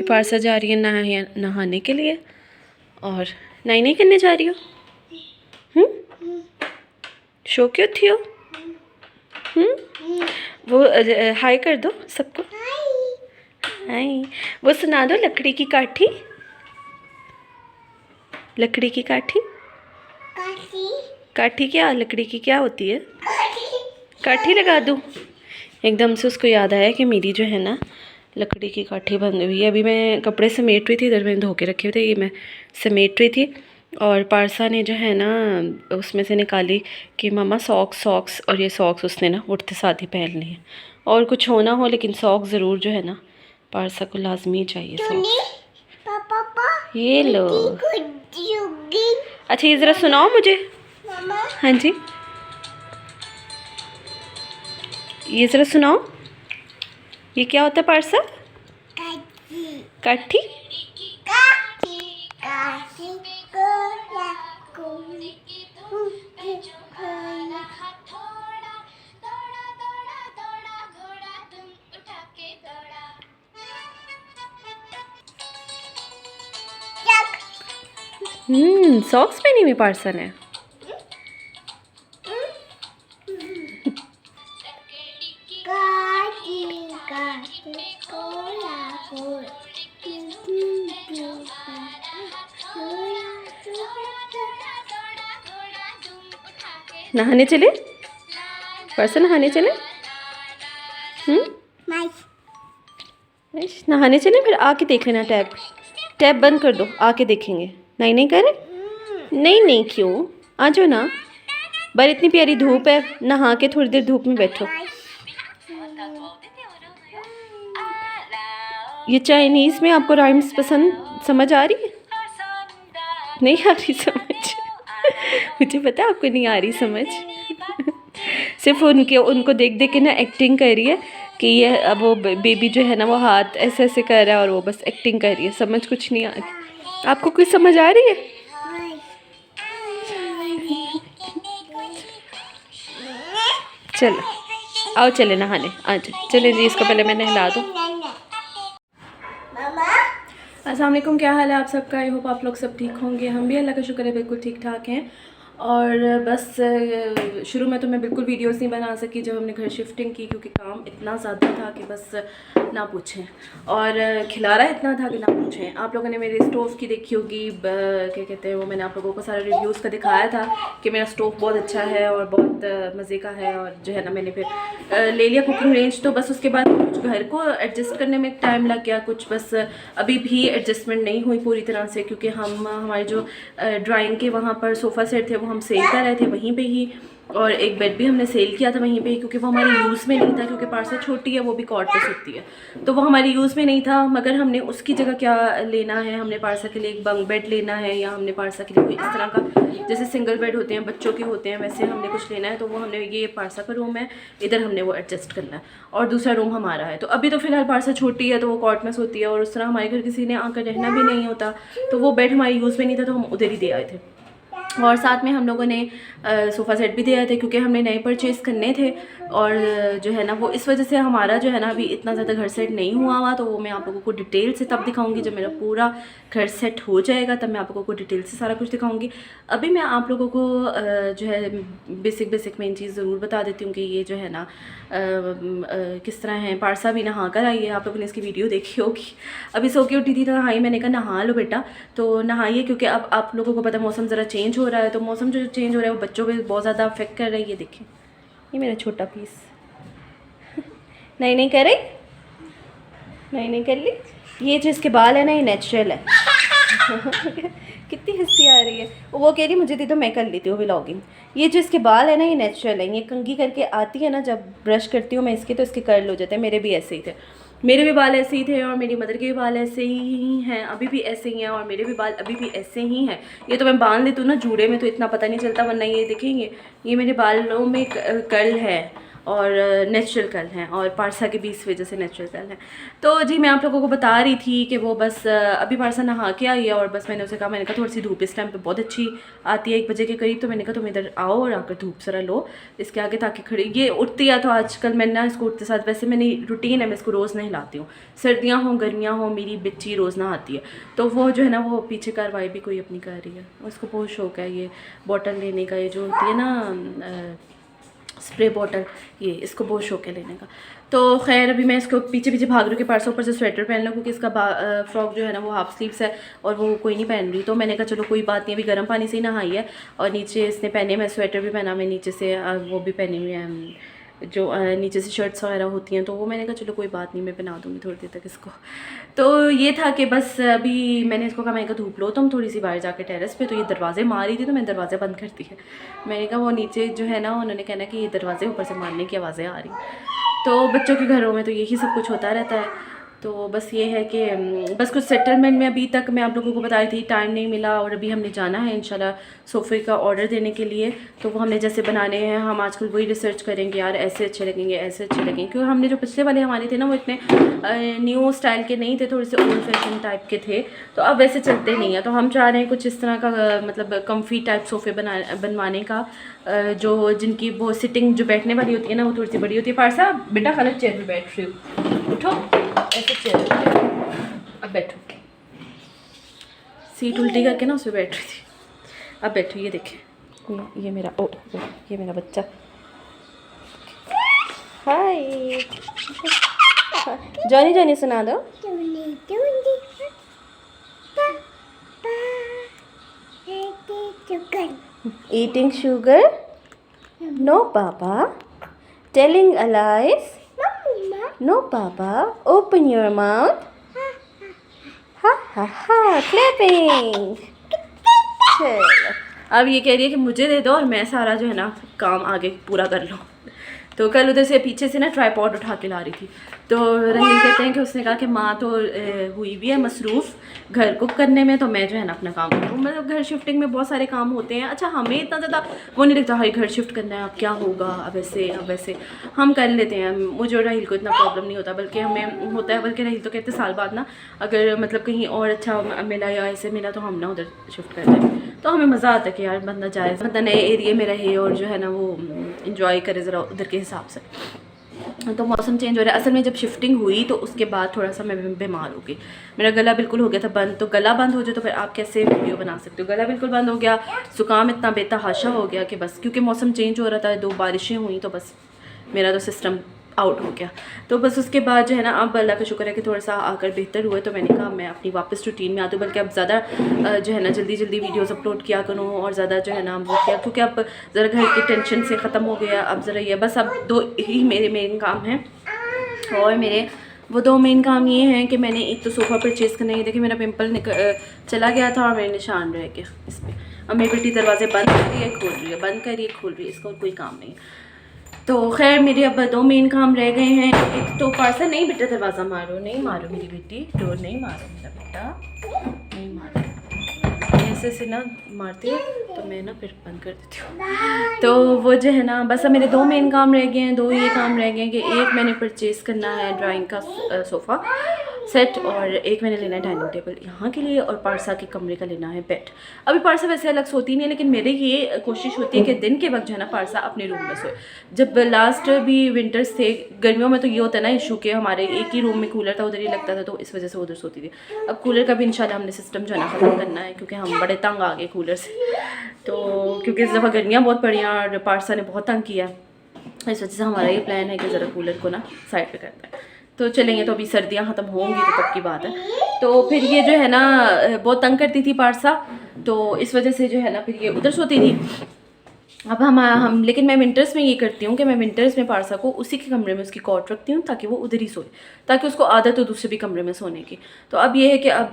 पारसा जा रही है नहाने के लिए और नाई नहीं करने जा रही हो। शो क्यों थी हो? वो हाय कर दो सबको। हाय। वो सुना दो लकड़ी की काठी। लकड़ी की काठी। काठी क्या लकड़ी की क्या होती है? काठी लगा दूँ। एकदम से उसको याद आया कि मेरी जो है ना लकड़ी की काठी बंद हुई है। अभी मैं कपड़े समेट रही थी, इधर मैंने धो के रखे हुए थे, ये मैं समेट रही थी और पारसा ने जो है ना उसमें से निकाली कि मम्मा सॉक्स और ये सॉक्स उसने ना उठते साथ ही पहन लिए। और कुछ होना हो लेकिन सॉक्स ज़रूर जो है ना पारसा को लाजमी चाहिए सॉक्स। ये लो। अच्छा ये ज़रा सुनाओ मुझे। हाँ जी ये ज़रा सुनाओ, ये क्या होता है पारसा? काठी। सॉक्स पहनी हुई पारसा ने। नहाने चले पारसा, नहाने चले। नहाने चले फिर आके देख लेना। टैब बंद कर दो, आके देखेंगे। नहीं करे। नहीं क्यों, आ जाओ ना। बार इतनी प्यारी धूप है, नहा के थोड़ी देर धूप में बैठो। ये चाइनीज़ में आपको राइम्स पसंद समझ आ रही है? नहीं आ रही समझ? मुझे पता है आपको नहीं आ रही समझ। सिर्फ उनको देख के ना एक्टिंग कर रही है कि ये अब वो बेबी जो है ना वो हाथ ऐसे ऐसे कर रहा है और वो बस एक्टिंग कर रही है, समझ कुछ नहीं आ रही। आपको कुछ समझ आ रही है? चलो आओ चले नहाने, आज चले जी। इसको पहले मैं नहला दूँ। अस्सलाम वालेकुम, क्या हाल है आप सबका? आई होप आप लोग सब ठीक होंगे। हम भी अल्लाह का शुक्र है बिल्कुल ठीक ठाक हैं। और बस शुरू में तो मैं बिल्कुल वीडियोस नहीं बना सकी जब हमने घर शिफ्टिंग की, क्योंकि काम इतना ज़्यादा था कि बस ना पूछें, और खिलारा इतना था कि ना पूछें। आप लोगों ने मेरे स्टोव की देखी होगी, क्या कहते हैं वो, मैंने आप लोगों को सारा रिव्यूज़ का दिखाया था कि मेरा स्टोव बहुत अच्छा है और बहुत मज़े का है। और जो है ना मैंने फिर ले लिया कुकिंग रेंज। तो बस उसके बाद कुछ घर को एडजस्ट करने में टाइम लग गया, कुछ बस अभी भी एडजस्टमेंट नहीं हुई पूरी तरह से, क्योंकि हमारे जो ड्राइंग के वहाँ पर सोफ़ा सेट थे वो हम सेल कर रहे थे वहीं पे ही, और एक बेड भी हमने सेल किया था वहीं पे ही, क्योंकि वो हमारे यूज़ में नहीं था, क्योंकि पारसा छोटी है, वो भी कॉट पे सोती है, तो वो हमारे यूज़ में नहीं था। मगर हमने उसकी जगह क्या लेना है, हमने पारसा के लिए एक बंक बेड लेना है, या हमने पारसा के लिए कोई इस तरह का जैसे सिंगल बेड होते हैं बच्चों के होते हैं वैसे हमने कुछ लेना है। तो वो हमने, ये पारसा का रूम है, इधर हमने वो एडजस्ट करना है, और दूसरा रूम हमारा है। तो अभी तो फिलहाल पारसा छोटी है तो वो कॉट में सोती है, और उस तरह हमारे घर किसी ने आकर रहना भी नहीं होता, तो वो बेड हमारे यूज़ में नहीं था, तो हम उधर ही दे आए थे। और साथ में हम लोगों ने सोफ़ा सेट भी दिया थे, क्योंकि हमने नए परचेज़ करने थे, और जो है ना वो इस वजह से हमारा जो है ना अभी इतना ज़्यादा घर सेट नहीं हुआ तो वो मैं आप लोगों को डिटेल से तब दिखाऊंगी जब मेरा पूरा घर सेट हो जाएगा, तब मैं आप लोगों को डिटेल से सारा कुछ दिखाऊंगी। अभी मैं आप लोगों को जो है बेसिक मेन चीज़ ज़रूर बता देती हूँ कि ये जो है ना किस तरह है। पारसा भी नहा कर आई है, आप लोगों ने इसकी वीडियो देखी होगी। अभी सो के उठी थी तो नहाई, मैंने कहा नहा लो बेटा, तो नहाइए, क्योंकि अब आप लोगों को पता मौसम ज़रा चेंज हो रहा है, तो मौसम जो चेंज हो रहा है वो बच्चों पे बहुत ज़्यादा अफेक्ट कर रही है। देखें ये मेरा छोटा पीस नहीं कर रही, नहीं कर ली। ये जो इसके बाल है ना ये नेचुरल है कितनी हंसी आ रही है। वो कह रही मुझे दे दो मैं कर लेती हूँ व्लॉगिंग। ये जो इसके बाल है ना ये नेचुरल है, ये कंघी करके आती है ना, जब ब्रश करती हूँ मैं इसके तो इसके कर्ल हो जाते हैं। मेरे भी ऐसे ही थे, मेरे भी बाल ऐसे ही थे, और मेरी मदर के भी बाल ऐसे ही हैं, अभी भी ऐसे ही हैं, और मेरे भी बाल अभी भी ऐसे ही हैं। ये तो मैं बांध लेती हूँ ना जूड़े में तो इतना पता नहीं चलता, वरना ये देखेंगे ये मेरे बालों में कर्ल है, और नेचुरल कर्ल हैं, और पारसा के भी इस वजह से नेचुरल कर्ल हैं। तो जी मैं आप लोगों को बता रही थी कि वो बस अभी पारसा नहा के आई है, और बस मैंने उसे कहा, मैंने कहा थोड़ी सी धूप इस टाइम पे बहुत अच्छी आती है 1 बजे के करीब, तो मैंने कहा तुम इधर आओ और आकर धूप ज़रा लो इसके आगे, ताकि खड़ी ये उठती है। तो आजकल मैं ना इसको उठते साथ, वैसे मेरी रूटीन है, मैं इसको रोज़ नहलाती हूँ, सर्दियाँ हों गर्मियाँ हों, मेरी बच्ची रोज़ नहाती है। तो वो जो है ना वो पीछे कार्रवाई भी कोई अपनी कर रही है, उसको बहुत शौक है ये बॉटल लेने का, ये जो होती है ना स्प्रे बॉटल, ये इसको बहुत शौक है लेने का। तो खैर अभी मैं इसको पीछे पीछे भाग रही हूँ कि परसों ऊपर से स्वेटर पहन लूँ, क्योंकि इसका फ्रॉक जो है ना वो हाफ स्लीव्स है और वो कोई नहीं पहन रही। तो मैंने कहा चलो कोई बात नहीं, अभी गर्म पानी से ही नहाई है, और नीचे इसने पहने, मैं स्वेटर भी पहना, मैं नीचे से वो भी पहनी हुई है जो नीचे से शर्ट्स वगैरह होती हैं, तो वो मैंने कहा चलो कोई बात नहीं, मैं पहना दूँगी थोड़ी देर तक इसको। तो ये था कि बस अभी मैंने इसको कहा, मैंने कहा धूप लो तुम थोड़ी सी बाहर जाके टेरेस पे, तो ये दरवाजे मार रही थी, तो मैंने दरवाज़े बंद कर दिए। मैंने कहा वो नीचे जो है ना उन्होंने कहना कि ये दरवाजे ऊपर से मारने की आवाज़ें आ रही, तो बच्चों के घरों में तो यही सब कुछ होता रहता है। तो बस ये है कि बस कुछ सेटलमेंट में अभी तक मैं आप लोगों को बता रही थी, टाइम नहीं मिला, और अभी हमने जाना है इंशाल्लाह सोफ़े का ऑर्डर देने के लिए। तो वो हमने जैसे बनाने हैं, हम आजकल वही रिसर्च करेंगे यार, ऐसे अच्छे लगेंगे, ऐसे अच्छे लगेंगे, क्योंकि हमने जो पिछले वाले हमारे थे ना वो इतने न्यू स्टाइल के नहीं थे, थोड़े से ओल्ड फैशन टाइप के थे, तो अब वैसे चलते नहीं है। तो हम चाह रहे हैं कुछ इस तरह का मतलब कम्फी टाइप सोफ़े बनवाने का, जो जिनकी वो सिटिंग जो बैठने वाली होती है ना वो थोड़ी सी बड़ी होती है। पारसा बेटा गलत चेयर पर बैठ रही हो, उठो, ऐसे चेयर अब बैठो, सीट उल्टी करके ना उस पर बैठ रही थी, अब बैठो। ये देखें, ये मेरा ये मेरा बच्चा, हाय जॉनी जॉनी सुना दो। Eating sugar? No, Papa. Telling lies? No, Papa. Open your mouth. Ha ha ha. Clapping. चलो अब ये कह रही है कि मुझे दे दो और मैं सारा जो है ना काम आगे पूरा कर लूँ। तो कल उधर से पीछे से ना ट्राईपॉड उठा के ला रही थी, तो रहीम कहते हैं कि उसने कहा कि माँ तो हुई भी है मसरूफ़ घर कुक करने में, तो मैं जो है ना अपना काम करूँ। मतलब घर शिफ्टिंग में बहुत सारे काम होते हैं। अच्छा हमें इतना ज़्यादा वो नहीं लगता हाई घर शिफ्ट करना है, अब क्या होगा, अब वैसे हम कर लेते हैं। मुझे और राहिल को इतना प्रॉब्लम नहीं होता, बल्कि हमें होता है, बल्कि राहिल तो कहते साल बाद ना अगर मतलब कहीं और अच्छा मिला या ऐसे मिला तो हम ना उधर शिफ्ट कर दें। तो हमें मज़ा आता है कि यार बंदा जाए, बंदा नए एरिया में रहे और जो है ना वो इंजॉय करे ज़रा उधर के हिसाब से। तो मौसम चेंज हो रहा है। असल में जब शिफ्टिंग हुई तो उसके बाद थोड़ा सा मैं बीमार हो गई, मेरा गला बिल्कुल हो गया था बंद। तो गला बंद हो जाए तो फिर आप कैसे वीडियो बना सकते हो। गला बिल्कुल बंद हो गया, ज़ुकाम इतना बेतहाशा हो गया कि बस, क्योंकि मौसम चेंज हो रहा था, 2 बारिशें हुई, तो बस मेरा तो सिस्टम आउट हो गया। तो बस उसके बाद जो है ना अब अल्लाह का शुक्र है कि थोड़ा सा आकर बेहतर हुआ, तो मैंने कहा मैं अपनी वापस रूटीन में आती हूँ, बल्कि अब ज़्यादा जो है ना जल्दी वीडियोस अपलोड किया करूँ, और ज़्यादा जो है ना वो किया, क्योंकि अब ज़रा घर की टेंशन से ख़त्म हो गया। अब ज़रा ये बस अब 2 ही मेरे मेन काम हैं, और मेरे वो 2 मेन काम ये हैं कि मैंने एक तो सोफ़ा परचेज़ करना है। देखिए मेरा पिंपल चला गया था और मेरे निशान रह गया इस पर। अब मेरी बेटी दरवाजे बंद कर रही है, खोल रही है, बंद कर रही है, खोल रही है, इसका कोई काम नहीं। तो खैर मेरे अब 2 मेन काम रह गए हैं। एक तो पार्सा, नहीं बेटा दरवाज़ा मारो, नहीं मारो मेरी बेटी, डोर नहीं मारो मेरा बेटा, नहीं मारो, ऐसे से ना मारते तो मैं ना फिर बंद कर देती हूँ। तो वो जो है ना बस अब मेरे 2 मेन काम रह गए हैं। 2 ये काम रह गए हैं कि एक मैंने परचेज़ करना है ड्राइंग का सोफ़ा सेट, और एक मैंने लेना है डाइनिंग टेबल यहाँ के लिए, और पारसा के कमरे का लेना है बेड। अभी पारसा वैसे अलग सोती नहीं है, लेकिन मेरे ये कोशिश होती है कि दिन के वक्त जो है ना पारसा अपने रूम में सोए। जब लास्ट भी विंटर्स थे, गर्मियों में तो ये होता है ना इशू के हमारे एक ही रूम में कूलर था, उधर ही लगता था, तो इस वजह से उधर सोती थी। अब कूलर का भी इंशाल्लाह हमने सिस्टम जो है ना ख़त्म करना है, क्योंकि हम बड़े तंग आ गए कूलर से। तो क्योंकि इस दफ़ा गर्मियाँ बहुत पड़ी हैं और पारसा ने बहुत तंग किया, इस वजह से हमारा ये प्लान है कि ज़रा कूलर को ना साइड पे करता है। तो चलेंगे, तो अभी सर्दियाँ ख़त्म होंगी तो तब की बात है। तो फिर ये जो है ना बहुत तंग करती थी पारसा, तो इस वजह से जो है ना फिर ये उधर सोती थी। अब हम लेकिन मैं विंटर्स में ये करती हूँ कि मैं विंटर्स में पारसा को उसी के कमरे में उसकी कॉट रखती हूँ, ताकि वो उधर ही सोए, ताकि उसको आदत हो दूसरे भी कमरे में सोने की। तो अब ये है कि अब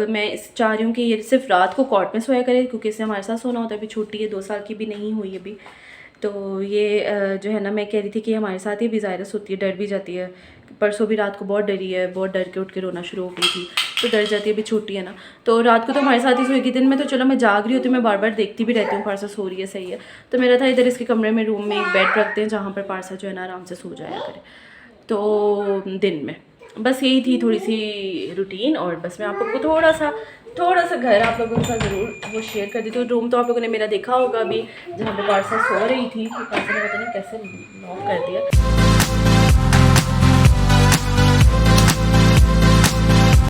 मैं चाह रही हूँ कि ये सिर्फ रात को कॉट में सोया करे, क्योंकि इससे हमारे साथ सोना होता है। अभी छोटी है, 2 साल की भी नहीं हुई अभी। तो ये जो है ना मैं कह रही थी कि हमारे साथ ही भी ज़ायरस होती है, डर भी जाती है। परसों भी रात को बहुत डरी है, बहुत डर के उठ के रोना शुरू हो गई थी। तो डर जाती है, अभी छोटी है ना। तो रात को तो हमारे साथ ही सोएगी, दिन में तो चलो मैं जाग रही होती हूँ, मैं बार बार देखती भी रहती हूँ पारसा सो रही है सही है। तो मेरा था इधर इसके कमरे में रूम में एक बेड रखते हैं जहाँ पर पारसा जो है ना आराम से सो जाया करे, तो दिन में बस यही थी थोड़ी सी रूटीन। और बस मैं आप लोगों को थोड़ा सा घर आप लोगों के साथ ज़रूर वो शेयर कर दी। तो रूम तो आप लोगों ने मेरा देखा होगा अभी, जहाँ पे पारसा सो रही थी, पारसा ने पता नहीं कैसे लॉक कर दिया।